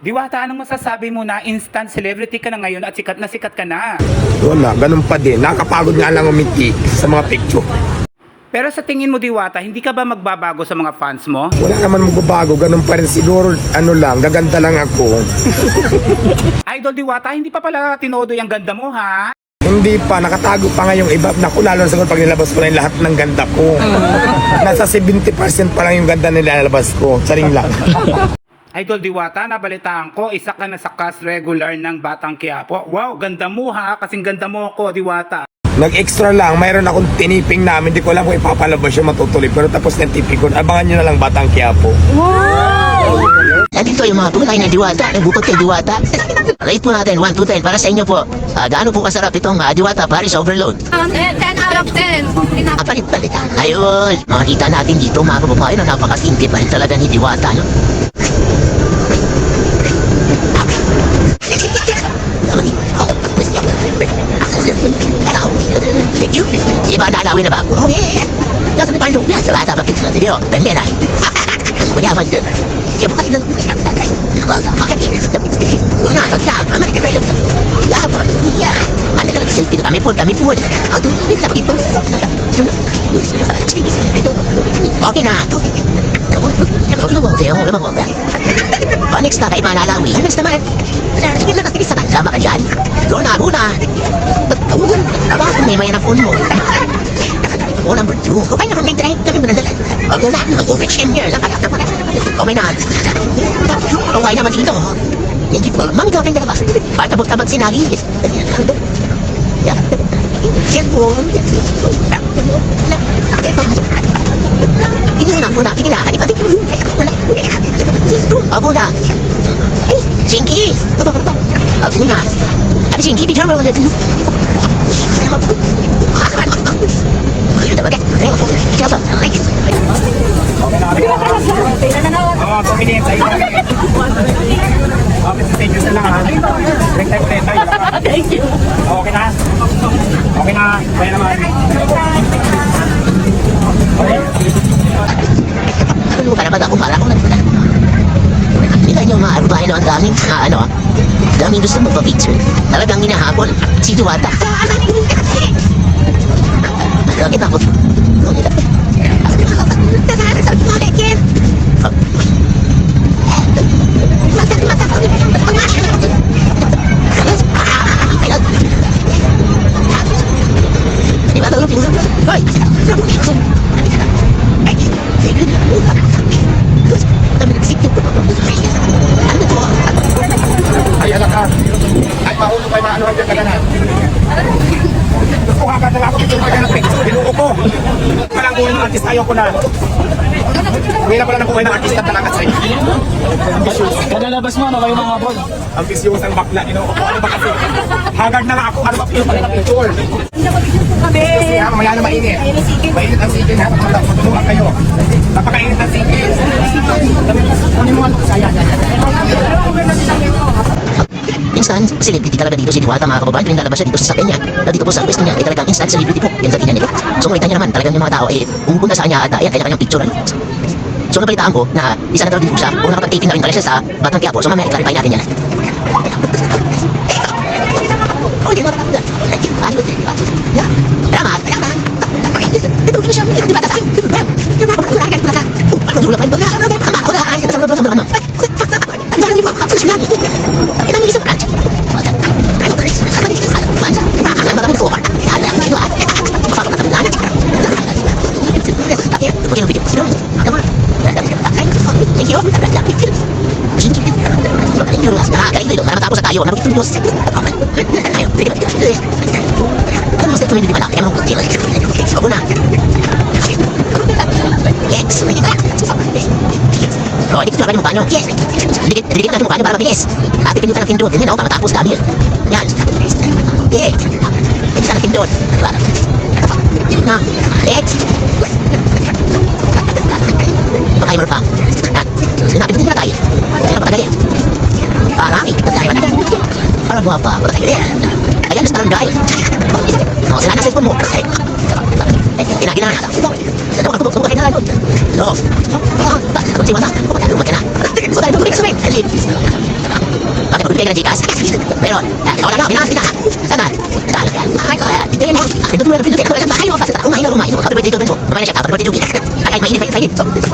Diwata, anong masasabi mo na instant celebrity ka na ngayon at sikat ka na? Wala, ganun pa din. Nakakapagod nga lang umiti sa mga picture. Pero sa tingin mo, Diwata, hindi ka ba magbabago sa mga fans mo? Wala naman magbabago, ganun pa rin siguro, gaganda lang ako. Idol Diwata, hindi pa pala tinodo yung ganda mo, ha? Hindi pa, nakatago pa nga yung iba. Naku, lalo na siguro pag nilabas ko na yung lahat ng ganda ko. Nasa 70% pa lang yung ganda nilalabas ko. Saring lang. Idol Diwata, nabalitaan ko, isa ka na sa cast regular ng Batang Quiapo. Wow, ganda mo ha, kasing ganda mo ako, Diwata. Nag-extra lang, mayroon akong tiniping namin. Hindi ko alam kung ipapalabas yung matutuloy. Pero tapos ng tiping ko, abangan nyo na lang Batang Quiapo. Nandito yung mga tunay na Diwata, nagbukod kay Diwata. Rate po natin, 1 to 10 para sa inyo po. Gaano po kasarap itong Diwata Paris Overload? 10 out of 10. Palit-palit. Ayun, makikita natin dito mga kababayan na napakasindi pa rin talaga ni Diwata. No? Iba nalawin na ba? Nasa pa rin sa bata pa kita niyo. Bende na. Kuya man. Kaya bukas na. Okay na. Next na kay Manalawi. Next naman. Sige lang kasi sa kasama ka dyan. Doon na, una. May mayan ang phone mo. Oh, number 2. Okay na kung may drive kami mo nadalan. Okay na, mag-overage in here. Okay na. Okay naman dito. Hindi po, mami ka kang dalabas. Patabot-tabot sinagi. Cellphone. Hindi mo na muna. Hindi na. Ako na. Shinky. Ako na. Abi Shinky, picture mo ulit. Pumiliin sa iyo. Okay, sa stage na lang ha. Break time ulit tayo. Thank you. Okay na? Okay na. Kaya naman. Okay. Ano ka naman ako para ako nagpunta. Kita nyo mga bahay no, ang daming gusto magpa-picture. Talagang hinahabol si Diwata. Bakit ako? Ay, anak ka. Ay, mahulog kayo na ano ang kaganan. Gusto ka na ako ito kaya ng picture. Binuo ko. Palang buhay ng artist, ayaw ko na. Hindi na pala ng buhay ng artista talaga sa iyo. Kalalabas mo, ano kayo mga bol? Ang bisyos ang bakla. Inuo ko. Ano ba kasi? Hagard na lang ako. Ano ba pilo pa rin ang picture? Kasi mamaya na mainit. Mainit ang sige na. Matulungan kayo. Napakainit ang sige. Ano mo ano saya? Instant celebrity talaga dito si Diwata mga kababayan. Tuwing lalabas siya dito sa sakyan niya na dito po sa pwesto niya ay talagang instant celebrity po. Yan sa tingnan nito. So makita niya naman talagang yung mga tao ay pumupunta sa kanya at ayan kanya-kanyang picture. So napalitaan ko na isa na talaga dito siya o nakapag-taping na rin pala siya sa Batang Quiapo. So mamaya i-clarify natin yan. Oh, di ba? Salamat. Ito ko siya. Di ba tayo? Di ba? Para matapos na tayo, narutin Diyos. Ano mas ito hindi malaki? Ano ko tila? Ako na. Yes. Oh, dito na mo paano? Yes. Dikit natin mo paano para mabilis. Ate pindutan natin doon. Ganyan para matapos kami. Yan. Yes. Pindutan natin doon. Na. Yes. Timer pa. Sinapit din na tayo. Kaya napatagali. Parami. Para guwapa. Patagili. Ayan, sa barangay. O, sila na cellphone mo. Kinakina na. Ano ka tubok? Sumakay na lang. No. Kung si Wata. Lumag ka na. Wala na. Lumag ka na. magbibigay ka ng Gcash. Pero, wala na, pinangas kita. Sana, ay ko, hintayin mo. Pindot mo, pindot mo. Kumain na, kumain. Happy birthday, girlfriend mo. Kumain na siya, happy birthday, Jugi. Ay, mainit.